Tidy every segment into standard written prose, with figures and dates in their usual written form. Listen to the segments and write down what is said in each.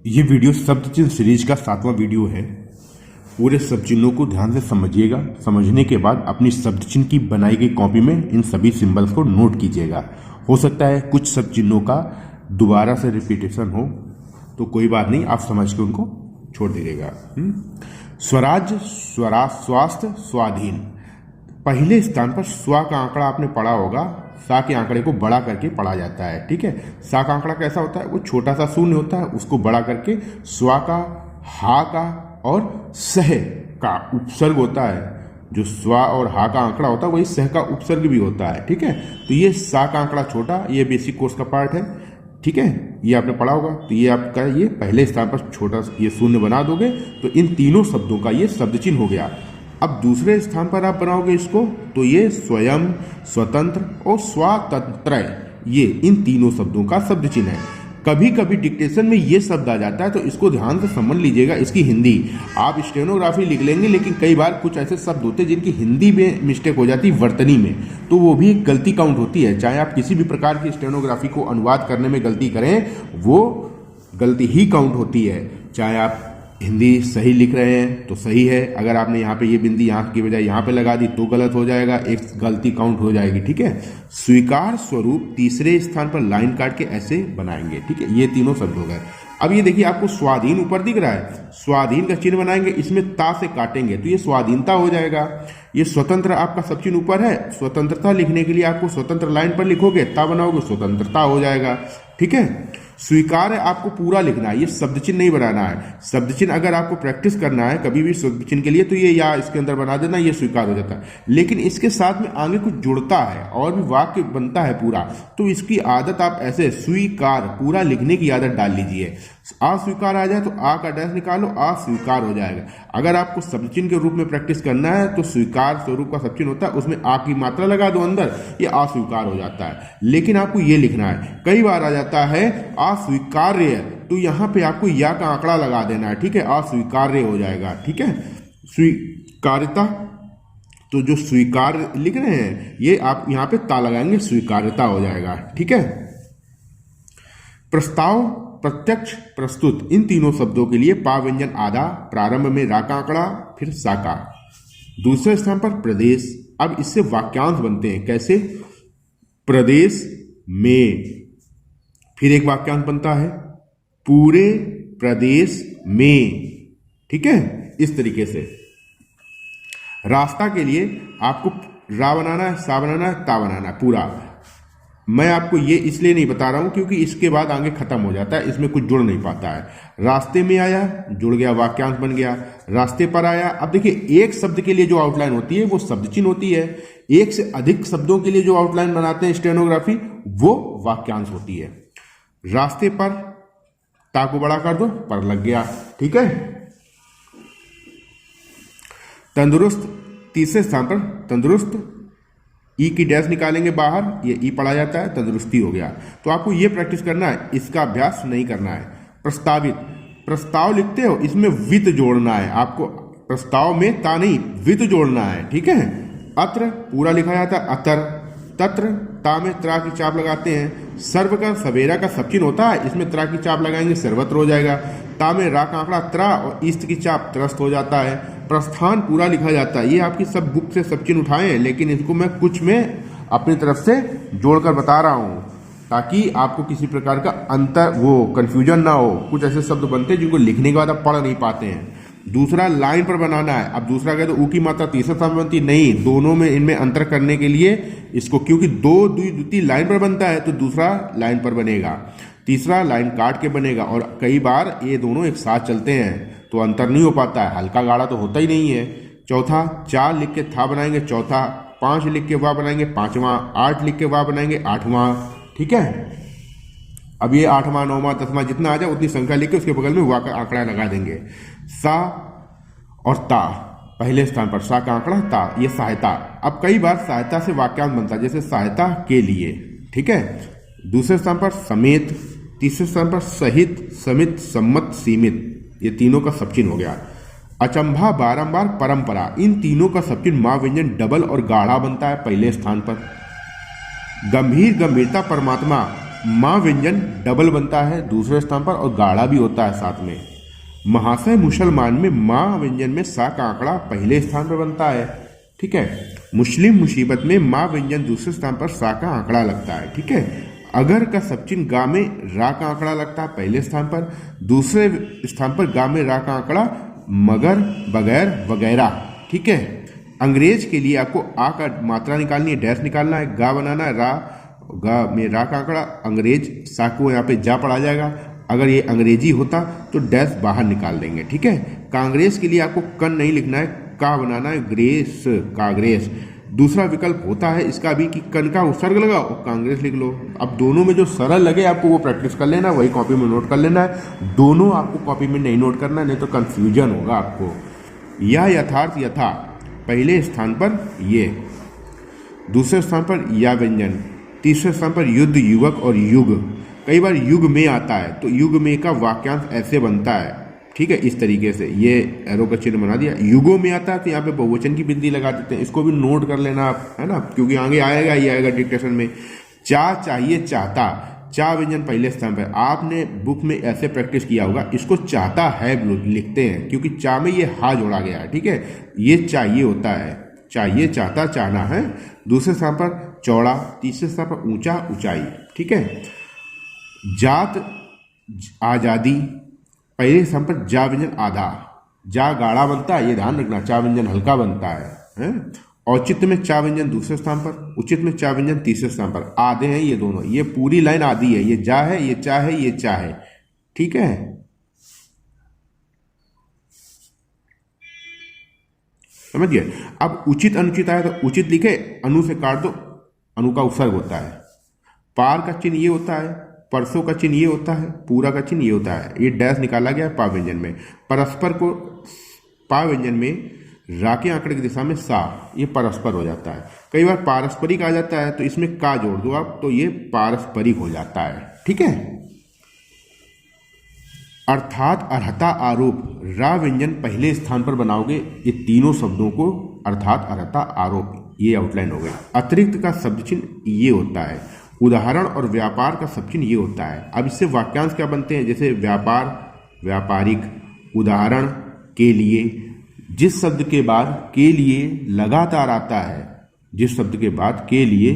ये वीडियो शब्द चिन्ह सीरीज का 7वां वीडियो है। पूरे शब्द चिन्हों को ध्यान से समझिएगा। समझने के बाद अपनी शब्द चिन्ह की बनाई गई कॉपी में इन सभी सिंबल्स को नोट कीजिएगा। हो सकता है कुछ शब्द चिन्हों का दोबारा से रिपीटेशन हो, तो कोई बात नहीं, आप समझ के उनको छोड़ दीजिएगा। स्वराज्य, स्वराज, स्वास्थ्य, स्वाधीन। पहले स्थान पर स्वा का आंकड़ा आपने पढ़ा होगा। सा के आंकड़े को बड़ा करके पढ़ा जाता है, ठीक है। सा का आंकड़ा कैसा होता है? वो छोटा सा शून्य होता है, उसको बड़ा करके स्वा का, हा का और सह का उपसर्ग होता है। जो स्वा और हा का आंकड़ा होता है वही सह का उपसर्ग भी होता है, ठीक है। तो ये सा का आंकड़ा छोटा, ये बेसिक कोर्स का पार्ट है, ठीक है। ये आपने पढ़ा होगा। तो ये आपका ये पहले स्थान पर छोटा ये शून्य बना दोगे तो इन तीनों शब्दों का ये शब्द चिन्ह हो गया। अब दूसरे स्थान पर आप बनाओगे इसको तो ये स्वयं, स्वतंत्र और स्वातंत्र, ये इन तीनों शब्दों का शब्द चिन्ह है। कभी कभी डिक्टेशन में ये शब्द आ जाता है तो इसको ध्यान से समझ लीजिएगा। इसकी हिंदी आप स्टेनोग्राफी लिख लेंगे, लेकिन कई बार कुछ ऐसे शब्द होते हैं जिनकी हिंदी में मिस्टेक हो जाती है, वर्तनी में, तो वो भी एक गलती काउंट होती है। चाहे आप किसी भी प्रकार की स्टेनोग्राफी को अनुवाद करने में गलती करें, वो गलती ही काउंट होती है। चाहे आप हिंदी सही लिख रहे हैं तो सही है, अगर आपने यहाँ पे ये बिंदी यहाँ की बजाय यहाँ पे लगा दी तो गलत हो जाएगा, एक गलती काउंट हो जाएगी, ठीक है। स्वीकार स्वरूप तीसरे स्थान पर लाइन काट के ऐसे बनाएंगे, ठीक है। ये तीनों शब्द हो गए। अब ये देखिए आपको स्वाधीन ऊपर दिख रहा है, स्वाधीन का चिन्ह बनाएंगे, इसमें ता से काटेंगे तो ये स्वाधीनता हो जाएगा। ये स्वतंत्र आपका सब चिन्ह ऊपर है, स्वतंत्रता लिखने के लिए आपको स्वतंत्र लाइन पर लिखोगे, ता बनाओगे, स्वतंत्रता हो जाएगा, ठीक है। स्वीकार है, आपको पूरा लिखना है, ये शब्द चिन्ह नहीं बनाना है। शब्द चिन्ह अगर आपको प्रैक्टिस करना है कभी भी शब्द चिन्ह के लिए तो ये या इसके अंदर बना देना, ये स्वीकार हो जाता है। लेकिन इसके साथ में आगे कुछ जुड़ता है और भी वाक्य बनता है पूरा, तो इसकी आदत आप ऐसे स्वीकार पूरा लिखने की आदत डाल लीजिए। अस्वीकार आ जाए तो आ का डैश निकालो, अस्वीकार हो जाएगा। अगर आपको शब्द चिन्ह के रूप में प्रैक्टिस करना है तो स्वीकार स्वरूप का शब्द चिन्ह होता है, उसमें आ की मात्रा लगा दो अंदर, ये अस्वीकार हो जाता है। लेकिन आपको ये लिखना है, कई बार आ जाता है अस्वीकार्य, तो यहाँ पे आपको या का आंकड़ा लगा देना है, ठीक है, अस्वीकार्य हो जाएगा, ठीक है। स्वीकार्यता, तो जो स्वीकार लिख रहे हैं ये आप यहाँ पे ता लगाएंगे, स्वीकार्यता हो जाएगा, ठीक है। प्रस्ताव, प्रत्यक्ष, प्रस्तुत, इन तीनों शब्दों के लिए पा व्यंजन आधा, प्रारंभ में रा का आंकड़ा, फिर सा का। दूसरे स्थान पर प्रदेश। अब इससे वाक्यांश बनते हैं, कैसे? प्रदेश में, फिर एक वाक्यांश बनता है पूरे प्रदेश में, ठीक है, इस तरीके से। रास्ता के लिए आपको रा बनाना है, सा बनाना है, ता बनाना है पूरा। मैं आपको ये इसलिए नहीं बता रहा हूं क्योंकि इसके बाद आगे खत्म हो जाता है, इसमें कुछ जुड़ नहीं पाता है। रास्ते में आया, जुड़ गया, वाक्यांश बन गया। रास्ते पर आया, अब देखिए एक शब्द के लिए जो आउटलाइन होती है वो शब्द चिन्ह होती है, एक से अधिक शब्दों के लिए जो आउटलाइन बनाते हैं स्टेनोग्राफी, वो वाक्यांश होती है। रास्ते पर, ता को बड़ा कर दो, पर लग गया, ठीक है। तंदुरुस्त, तीसरे स्थान पर तंदुरुस्त, ई की डैश निकालेंगे बाहर, ये ई पढ़ा जाता है, तंदुरुस्ती हो गया। तो आपको ये प्रैक्टिस करना है, इसका अभ्यास नहीं करना है। प्रस्तावित, प्रस्ताव लिखते हो, इसमें वित जोड़ना है आपको, प्रस्ताव में ता नहीं, वित जोड़ना है, ठीक है। अत्र पूरा लिखा जाता है, अतर। तत्र, ता में त्रा की चाप लगाते हैं। सर्व का, सवेरा का सब चिन्ह होता है, इसमें त्रा की चाप लगाएंगे, सर्वत्र हो जाएगा। ता में रा का आंकड़ा त्रा और ईस्ट की चाप त्रस्त हो जाता है। प्रस्थान पूरा लिखा जाता है। ये आपकी सब बुक से सब चिन्ह उठाए हैं, लेकिन इसको मैं कुछ में अपनी तरफ से जोड़कर बता रहा हूं ताकि आपको किसी प्रकार का अंतर, वो कंफ्यूजन ना हो। कुछ ऐसे शब्द बनते हैं जिनको लिखने के बाद आप पढ़ नहीं पाते हैं। दूसरा लाइन पर बनाना है। अब दूसरा कहते ऊ की मात्रा तीसरा स्थान बनती नहीं, दोनों में इनमें अंतर करने के लिए इसको, क्योंकि दो द्वितीय लाइन पर बनता है तो दूसरा लाइन पर बनेगा, तीसरा लाइन काट के बनेगा। और कई बार ये दोनों एक साथ चलते हैं तो अंतर नहीं हो पाता है, हल्का गाढ़ा तो होता ही नहीं है। चौथा, 4 लिख के था बनाएंगे चौथा, 5 लिख के वाह बनाएंगे पांचवा, 8 लिख के वाह बनाएंगे आठवां, ठीक है। अब ये 8वां, 9वां, 10वां जितना आ जाए उतनी संख्या लिख के उसके बगल में वाह का आंकड़ा लगा देंगे। सा और ता, पहले स्थान पर सा का आंकड़ा, ता, ये सहायता। अब कई बार सहायता से वाक्यांश बनता है, जैसे सहायता के लिए, ठीक है। दूसरे स्थान पर समेत, तीसरे स्थान पर सहित, समित, सम्मत, सीमित, ये तीनों का सब चिन्ह हो गया। अचंभा, बारंबार, परंपरा, इन तीनों का सब चिन्ह मां व्यंजन डबल और गाढ़ा बनता है पहले स्थान पर। गंभीर, गंभीरता, परमात्मा, माँ व्यंजन डबल बनता है दूसरे स्थान पर और गाढ़ा भी होता है साथ में। महाशय मुसलमान में माँ व्यंजन में सा का आंकड़ा पहले स्थान पर बनता है, ठीक है। मुस्लिम मुसीबत में माँ व्यंजन दूसरे स्थान पर सा का आंकड़ा लगता है, ठीक है। अगर का सबचिन्ह गा में रा का आंकड़ा लगता है पहले स्थान पर, दूसरे स्थान पर गा में रा का आंकड़ा मगर, बगैर, वगैरह, ठीक है। अंग्रेज के लिए आपको आ का मात्रा निकालनी है, डैश निकालना है, गा बनाना है, रा, गा में रा का आंकड़ा, अंग्रेज सा को यहाँ पे जा पड़ा जाएगा। अगर ये अंग्रेजी होता तो डैश बाहर निकाल देंगे, ठीक है। कांग्रेस के लिए आपको कन नहीं लिखना है, का बनाना है, ग्रेस, कांग्रेस। दूसरा विकल्प होता है इसका भी कि कन का उपसर्ग लगाओ और कांग्रेस लिख लो। अब दोनों में जो सरल लगे आपको वो प्रैक्टिस कर लेना, वही कॉपी में नोट कर लेना है। दोनों आपको कॉपी में नहीं नोट करना है, नहीं तो कंफ्यूजन होगा आपको। या यथार्थ, यथा पहले स्थान पर ये, दूसरे स्थान पर या व्यंजन, तीसरे स्थान पर युद्ध, युवक और युग। कई बार युग में आता है तो युग में का वाक्यांश ऐसे बनता है, ठीक है, इस तरीके से। ये एरो का चिन्ह बना दिया। युगों में आता है तो यहाँ पे बहुवचन की बिंदी लगा देते हैं, इसको भी नोट कर लेना आप, है ना, क्योंकि आगे आएगा ही आएगा डिक्टेशन में। चा, चाहिए, चाहता, चा व्यंजन पहले स्थान पर। आपने बुक में ऐसे प्रैक्टिस किया होगा, इसको चाहता है लिखते हैं क्योंकि चा में ये हा जोड़ा गया है, ठीक है। ये चाहिए होता है, चाहिए, चाहता, चाहना है। दूसरे स्थान पर चौड़ा, तीसरे स्थान पर ऊंचा, ऊंचाई, ठीक है। जात, आजादी, पहले स्थान पर जा व्यंजन आधा, जा गाढ़ा बनता है, ये ध्यान रखना, चा व्यंजन हल्का बनता है। औचित्य में चा व्यंजन दूसरे स्थान पर, उचित में चा व्यंजन तीसरे स्थान पर। आधे हैं ये दोनों, ये पूरी लाइन आधी है, ये जा है, ये चा है, ये चा है, ठीक है। समझ गए। अब उचित अनुचित आया तो उचित लिखे, अनु से काट दो, अनु का उपसर्ग होता है। पार का चिन्ह ये होता है, परसों का चिन्ह ये होता है, पूरा का चिन्ह ये होता है। ये डैश निकाला गया पा व्यंजन में। परस्पर को पा व्यंजन में रा के आंकड़े की दिशा में सा, ये परस्पर हो जाता है। कई बार पारस्परिक आ जाता है तो इसमें का जोड़ दो आप, तो ये पारस्परिक हो जाता है, ठीक है। अर्थात, अर्हता, आरोप, रा व्यंजन पहले स्थान पर बनाओगे ये तीनों शब्दों को, अर्थात, अर्हता, आरोप, ये आउटलाइन हो गए। अतिरिक्त का शब्द चिन्ह ये होता है। उदाहरण और व्यापार का शब्द चिन्ह ये होता है। अब इससे वाक्यांश क्या बनते हैं, जैसे व्यापार, व्यापारिक, उदाहरण, के लिए। जिस शब्द के बाद के लिए लगातार आता है, जिस शब्द के बाद के लिए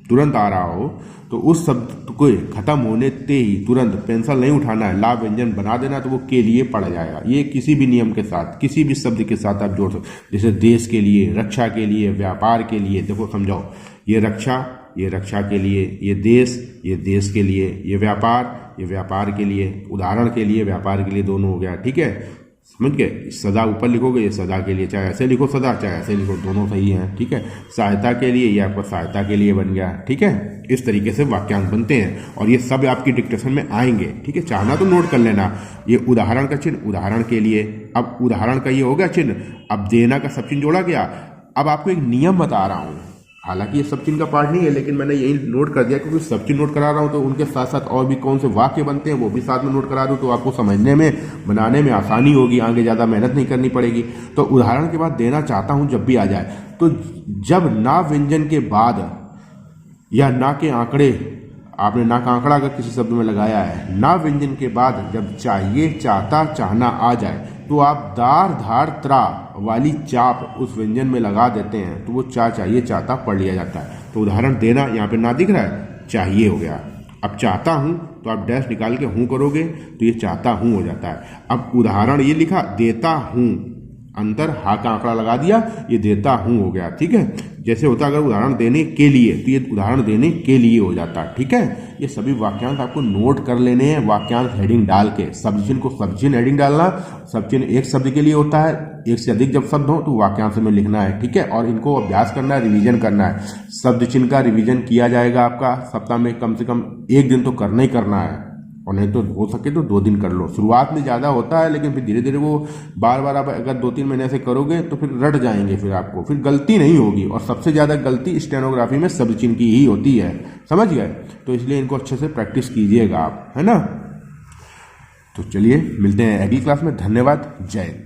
तुरंत आ रहा हो, तो उस शब्द को खत्म होने ते ही तुरंत पेंसिल नहीं उठाना है, ला व्यंजन बना देना, तो वो के लिए पड़ जाएगा। ये किसी भी नियम के साथ, किसी भी शब्द के साथ आप जोड़ सकते, जैसे देश के लिए, रक्षा के लिए, व्यापार के लिए। देखो समझाओ, ये रक्षा, ये रक्षा के लिए, ये देश के लिए, ये व्यापार के लिए, उदाहरण के लिए, व्यापार के लिए, दोनों हो गया, ठीक है। समझ गए। सदा ऊपर लिखोगे, ये सदा के लिए, चाहे ऐसे लिखो सदा, चाहे ऐसे लिखो, दोनों सही हैं, ठीक है। सहायता के लिए, ये आपका सहायता के लिए बन गया, ठीक है। इस तरीके से वाक्यांश बनते हैं और ये सब आपकी डिक्टेशन में आएंगे, ठीक है। चाहना तो नोट कर लेना। ये उदाहरण का चिन्ह, उदाहरण के लिए। अब उदाहरण का ये हो गया चिन्ह, अब देना का सब चिन्ह जोड़ा गया। अब आपको एक नियम बता रहा हूँ, हालांकि ये सब चिन्ह का पार्ट नहीं है, लेकिन मैंने यही नोट कर दिया क्योंकि सब चिन्ह नोट करा रहा हूँ, तो उनके साथ साथ और भी कौन से वाक्य बनते हैं वो भी साथ में नोट करा दूँ, तो आपको समझने में, बनाने में आसानी होगी, आगे ज़्यादा मेहनत नहीं करनी पड़ेगी। तो उदाहरण के बाद देना चाहता हूँ जब भी आ जाए, तो जब ना व्यंजन के बाद या ना के आंकड़े, आपने ना का आंकड़ा अगर किसी शब्द में लगाया है, ना व्यंजन के बाद जब चाहिए, चाहता, चाहना आ जाए, तो आप दार, धार, त्रा वाली चाप उस व्यंजन में लगा देते हैं, तो वो चाहिए, चाहता पढ़ लिया जाता है। तो उदाहरण देना, यहाँ पे ना दिख रहा है, चाहिए हो गया। अब चाहता हूँ तो आप डैश निकाल के हूँ करोगे तो ये चाहता हूँ हो जाता है। अब उदाहरण ये लिखा, देता हूँ, अंतर हा का आंकड़ा लगा दिया, ये देता हूँ हो गया, ठीक है। जैसे होता अगर उदाहरण देने के लिए, तो ये उदाहरण देने के लिए हो जाता है, ठीक है। ये सभी वाक्यांश आपको नोट कर लेने हैं, वाक्यांश हेडिंग डाल के। सब चिन्ह को सब चिन्ह हेडिंग डालना, सब चिन्ह एक शब्द के लिए होता है, एक से अधिक जब शब्द हो तो वाक्यांश में लिखना है, ठीक है। और इनको अभ्यास करना है, रिवीजन करना है। शब्द चिन्ह का रिवीजन किया जाएगा आपका सप्ताह में कम से कम 1 दिन तो करना ही करना है, और नहीं तो हो सके तो 2 दिन कर लो। शुरुआत में ज़्यादा होता है, लेकिन फिर धीरे धीरे वो बार बार आप अगर 2-3 महीने से करोगे तो फिर रट जाएंगे, फिर आपको फिर गलती नहीं होगी। और सबसे ज़्यादा गलती स्टेनोग्राफी में शब्द चिन्ह की ही होती है, समझ गए। तो इसलिए इनको अच्छे से प्रैक्टिस कीजिएगा आप, है ना। तो चलिए मिलते हैं अगली क्लास में। धन्यवाद, जय हिंद।